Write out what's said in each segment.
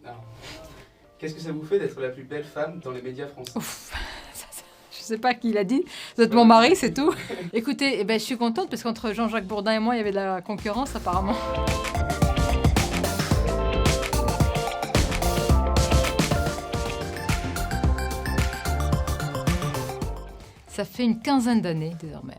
Alors, qu'est-ce que ça vous fait d'être la plus belle femme dans les médias français? Ouf, je sais pas qui l'a dit. Vous êtes mon mari, c'est tout. Écoutez, je suis contente parce qu'entre Jean-Jacques Bourdin et moi, il y avait de la concurrence apparemment. Ça fait une quinzaine d'années désormais.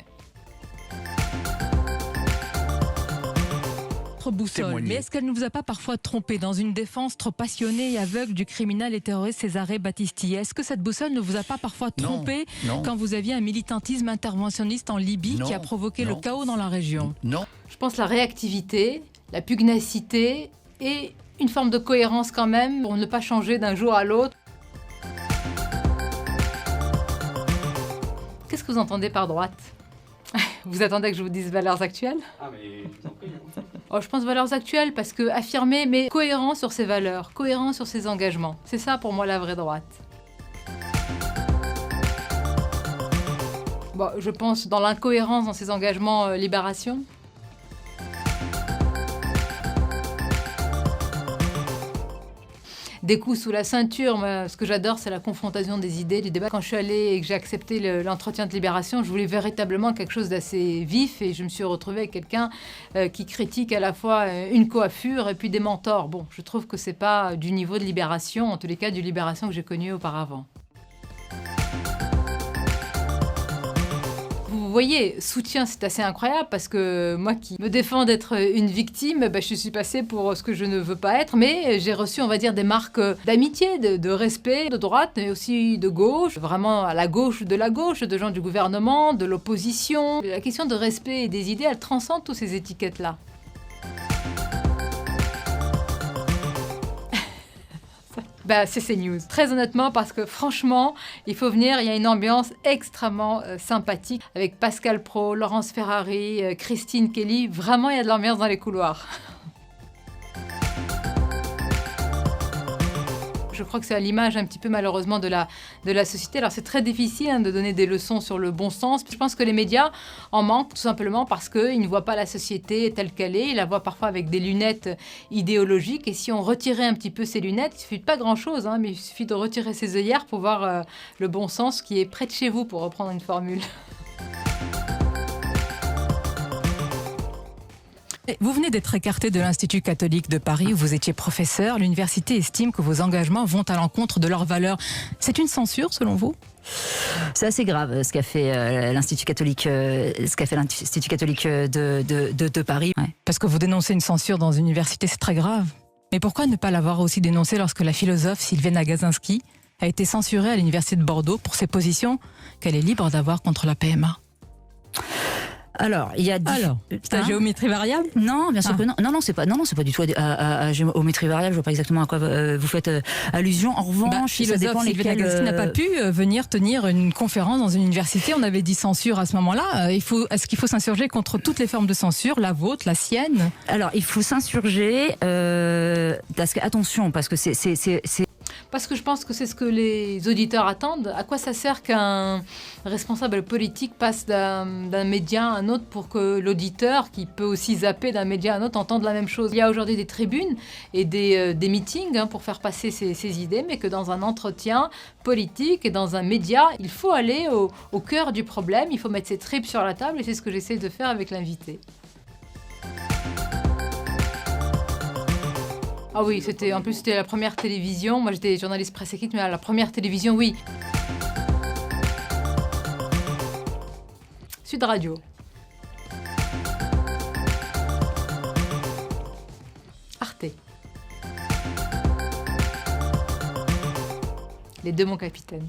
Boussole. Témoigner. Mais est-ce qu'elle ne vous a pas parfois trompé dans une défense trop passionnée et aveugle du criminel et terroriste Cesare Battisti? Est-ce que cette boussole ne vous a pas parfois trompé non. quand vous aviez un militantisme interventionniste en Libye Non, qui a provoqué non. le chaos dans la région? Non. Je pense la réactivité, la pugnacité et une forme de cohérence quand même pour ne pas changer d'un jour à l'autre. Qu'est-ce que vous entendez par droite? Vous attendez que je vous dise valeurs actuelles? Ah, mais je vous en prie. Oh, je pense valeurs actuelles parce que affirmer, mais cohérent sur ses valeurs, cohérent sur ses engagements. C'est ça pour moi la vraie droite. Bon, je pense dans l'incohérence dans ses engagements libération. Des coups sous la ceinture, moi, ce que j'adore, c'est la confrontation des idées, du débat. Quand je suis allée et que j'ai accepté l'entretien de libération, je voulais véritablement quelque chose d'assez vif et je me suis retrouvée avec quelqu'un qui critique à la fois une coiffure et puis des mentors. Bon, je trouve que c'est pas du niveau de libération, en tous les cas du libération que j'ai connu auparavant. Vous voyez, soutien, c'est assez incroyable parce que moi qui me défends d'être une victime, je suis passée pour ce que je ne veux pas être, mais j'ai reçu, on va dire, des marques d'amitié, de respect, de droite, mais aussi de gauche, vraiment à la gauche, de gens du gouvernement, de l'opposition. La question de respect et des idées, elle transcende toutes ces étiquettes-là. C'est CNews. Très honnêtement, parce que franchement, il faut venir, il y a une ambiance extrêmement sympathique avec Pascal Praud, Laurence Ferrari, Christine Kelly. Vraiment, il y a de l'ambiance dans les couloirs. Je crois que c'est à l'image un petit peu malheureusement de la société. Alors c'est très difficile de donner des leçons sur le bon sens. Je pense que les médias en manquent tout simplement parce qu'ils ne voient pas la société telle qu'elle est. Ils la voient parfois avec des lunettes idéologiques. Et si on retirait un petit peu ces lunettes, il suffit de pas grand-chose, mais il suffit de retirer ses œillères pour voir le bon sens qui est près de chez vous, pour reprendre une formule. Vous venez d'être écarté de l'Institut catholique de Paris où vous étiez professeur. L'université estime que vos engagements vont à l'encontre de leurs valeurs. C'est une censure selon vous? C'est assez grave ce qu'a fait l'Institut catholique, de Paris. Ouais. Parce que vous dénoncez une censure dans une université, c'est très grave. Mais pourquoi ne pas l'avoir aussi dénoncé lorsque la philosophe Sylviane Agacinski a été censurée à l'université de Bordeaux pour ses positions qu'elle est libre d'avoir contre la PMA? Alors, il y a c'est à géométrie variable? Non, bien sûr que non. Non, c'est pas du tout à géométrie variable. Je vois pas exactement à quoi vous faites allusion. En revanche, ça dépend lesquels. Sylviane n'a pas pu venir tenir une conférence dans une université. On avait dit censure à ce moment-là. Est-ce qu'il faut s'insurger contre toutes les formes de censure, la vôtre, la sienne? Alors, il faut s'insurger. Attention, parce que c'est Parce que je pense que c'est ce que les auditeurs attendent. À quoi ça sert qu'un responsable politique passe d'un média à un autre pour que l'auditeur, qui peut aussi zapper d'un média à un autre, entende la même chose? Il y a aujourd'hui des tribunes et des meetings pour faire passer ces idées, mais que dans un entretien politique et dans un média, il faut aller au cœur du problème, il faut mettre ses tripes sur la table et c'est ce que j'essaie de faire avec l'invité. Ah oui, en plus c'était la première télévision. Moi j'étais journaliste presse écrite, mais à la première télévision, oui. Sud Radio. Arte. Les deux, mon capitaine.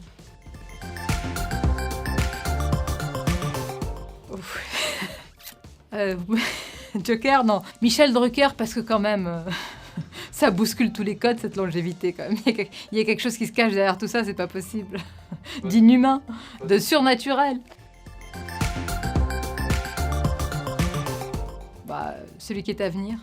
Joker, non. Michel Drucker, parce que quand même... ça bouscule tous les codes, cette longévité, quand même. Il y a quelque chose qui se cache derrière tout ça, c'est pas possible. D'inhumain, de surnaturel. Celui qui est à venir.